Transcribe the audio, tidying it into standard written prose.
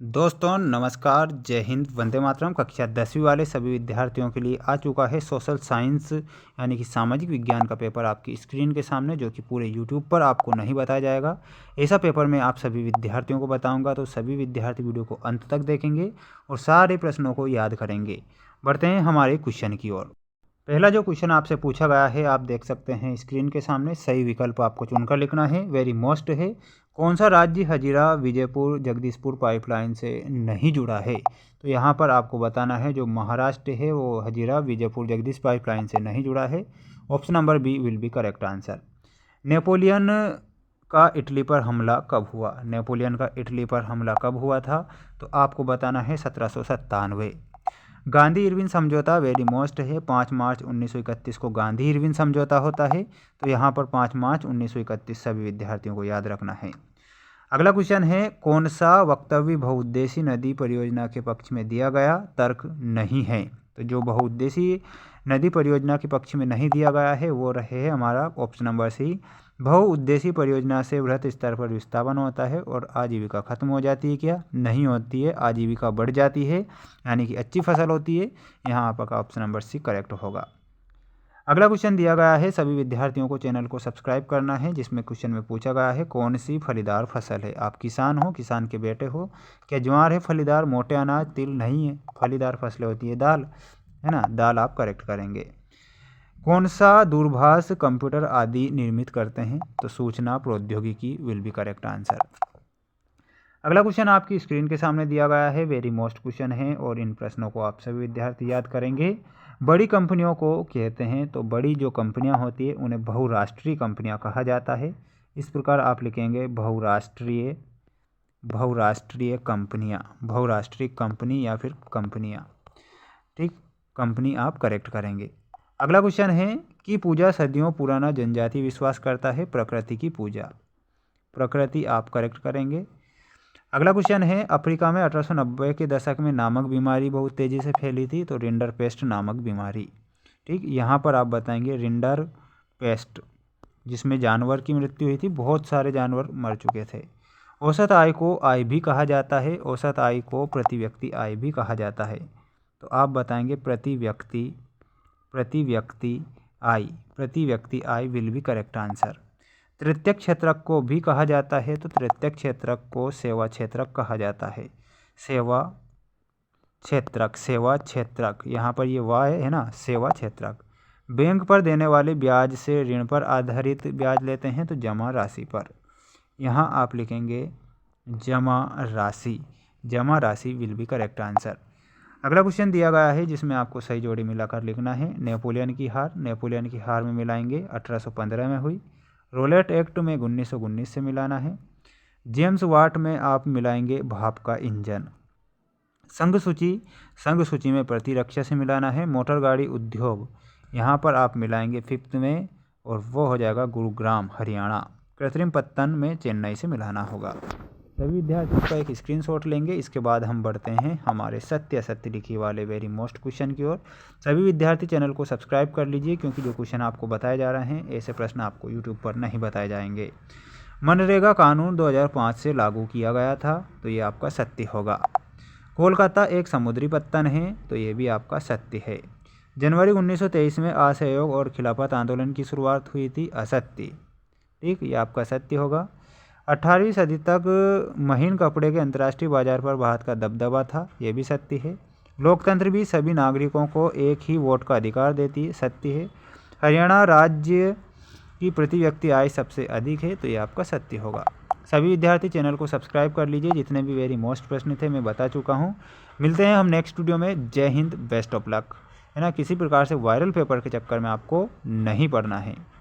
दोस्तों नमस्कार, जय हिंद, वंदे मातरम। कक्षा 10वीं वाले सभी विद्यार्थियों के लिए आ चुका है सोशल साइंस यानी कि सामाजिक विज्ञान का पेपर आपकी स्क्रीन के सामने, जो कि पूरे यूट्यूब पर आपको नहीं बताया जाएगा। ऐसा पेपर मैं आप सभी विद्यार्थियों को बताऊंगा, तो सभी विद्यार्थी वीडियो को अंत तक देखेंगे और सारे प्रश्नों को याद करेंगे। बढ़ते हैं हमारे क्वेश्चन की ओर। पहला जो क्वेश्चन आपसे पूछा गया है आप देख सकते हैं स्क्रीन के सामने। सही विकल्प आपको चुनकर लिखना है। वेरी मोस्ट है, कौन सा राज्य हजीरा विजयपुर जगदीशपुर पाइपलाइन से नहीं जुड़ा है? तो यहाँ पर आपको बताना है जो महाराष्ट्र है वो हजीरा विजयपुर जगदीश पाइपलाइन से नहीं जुड़ा है। Option number B will be correct answer. Napoleon का इटली पर हमला कब हुआ? नेपोलियन का इटली पर हमला कब हुआ था? तो आपको बताना है 1797। गांधी इरविन समझौता वेरी मोस्ट है। 5 मार्च 1931 को गांधी इरविन समझौता होता है। तो यहाँ पर 5 मार्च 1931 सभी विद्यार्थियों को याद रखना है। अगला क्वेश्चन है, कौन सा वक्तव्य बहुउद्देशीय नदी परियोजना के पक्ष में दिया गया? तर्क नहीं है। तो जो बहुउद्देशीय नदी परियोजना के पक्ष में नहीं दिया गया है वो रहे है हमारा ऑप्शन नंबर सी। बहुउद्देशीय परियोजना से वृहत स्तर पर विस्थापन होता है और आजीविका खत्म हो जाती है क्या? नहीं होती है, आजीविका बढ़ जाती है, यानी कि अच्छी फसल होती है। यहाँ आपका ऑप्शन नंबर सी करेक्ट होगा। अगला क्वेश्चन दिया गया है, सभी विद्यार्थियों को चैनल को सब्सक्राइब करना है, जिसमें क्वेश्चन में पूछा गया है कौन सी फलीदार फसल है? आप किसान हो, किसान के बेटे हो, क्या ज्वार है फलीदार? मोटे अनाज तिल नहीं है, फलीदार फसलें होती है दाल, है ना, दाल आप करेक्ट करेंगे। कौन सा दूरभाष कंप्यूटर आदि निर्मित करते हैं? तो सूचना प्रौद्योगिकी विल बी करेक्ट आंसर। अगला क्वेश्चन आपकी स्क्रीन के सामने दिया गया है। वेरी मोस्ट क्वेश्चन है और इन प्रश्नों को आप सभी विद्यार्थी याद करेंगे। बड़ी कंपनियों को कहते हैं, तो बड़ी जो कंपनियां होती है उन्हें बहुराष्ट्रीय कंपनियां कहा जाता है। इस प्रकार आप लिखेंगे बहुराष्ट्रीय कंपनियां, बहुराष्ट्रीय कंपनी या फिर कंपनियां, ठीक, कंपनी आप करेक्ट करेंगे। अगला क्वेश्चन है कि पूजा सदियों पुराना जनजातीय विश्वास करता है? प्रकृति की पूजा, प्रकृति आप करेक्ट करेंगे। अगला क्वेश्चन है, अफ्रीका में 1890 के दशक में नामक बीमारी बहुत तेज़ी से फैली थी? तो रिंडर पेस्ट नामक बीमारी, ठीक, यहाँ पर आप बताएंगे रिंडर पेस्ट, जिसमें जानवर की मृत्यु हुई थी, बहुत सारे जानवर मर चुके थे। औसत आय को आय भी कहा जाता है, औसत आय को प्रति व्यक्ति आय भी कहा जाता है। तो आप बताएंगे प्रति व्यक्ति I will be correct answer. तृतीयक क्षेत्रक को भी कहा जाता है, तो तृतीयक क्षेत्रक को सेवा क्षेत्रक कहा जाता है। सेवा क्षेत्रक, यहाँ पर ये वाह है ना, सेवा क्षेत्रक। बैंक पर देने वाले ब्याज से ऋण पर आधारित ब्याज लेते हैं, तो जमा राशि पर, यहाँ आप लिखेंगे जमा राशि विल बी करेक्ट आंसर। अगला क्वेश्चन दिया गया है जिसमें आपको सही जोड़ी मिलाकर लिखना है। नेपोलियन की हार में मिलाएंगे 1815 में हुई। रोलेट एक्ट में 1919 से मिलाना है। जेम्स वाट में आप मिलाएंगे भाप का इंजन। संघ सूची में प्रतिरक्षा से मिलाना है। मोटर गाड़ी उद्योग, यहाँ पर आप मिलाएंगे 5th में और वो हो जाएगा गुरुग्राम हरियाणा। कृत्रिम पत्तन में चेन्नई से मिलाना होगा। सभी विद्यार्थी इसका एक स्क्रीनशॉट लेंगे। इसके बाद हम बढ़ते हैं हमारे सत्य असत्य लिखी वाले वेरी मोस्ट क्वेश्चन की ओर। सभी विद्यार्थी चैनल को सब्सक्राइब कर लीजिए, क्योंकि जो क्वेश्चन आपको बताए जा रहे हैं ऐसे प्रश्न आपको यूट्यूब पर नहीं बताए जाएंगे। मनरेगा कानून 2005 से लागू किया गया था, तो ये आपका सत्य होगा। कोलकाता एक समुद्री पत्तन है, तो ये भी आपका सत्य है। जनवरी 1923 में असहयोग और खिलाफत आंदोलन की शुरुआत हुई थी, असत्य, ठीक, ये आपका सत्य होगा। 18वीं सदी तक महीन कपड़े के अंतर्राष्ट्रीय बाजार पर भारत का दबदबा था, यह भी सत्य है। लोकतंत्र भी सभी नागरिकों को एक ही वोट का अधिकार देती है, सत्य है। हरियाणा राज्य की प्रति व्यक्ति आय सबसे अधिक है, तो ये आपका सत्य होगा। सभी विद्यार्थी चैनल को सब्सक्राइब कर लीजिए। जितने भी वेरी मोस्ट प्रश्न थे मैं बता चुका हूँ। मिलते हैं हम नेक्स्ट वीडियो में। जय हिंद, बेस्ट ऑफ लक, है ना। किसी प्रकार से वायरल पेपर के चक्कर में आपको नहीं पड़ना है।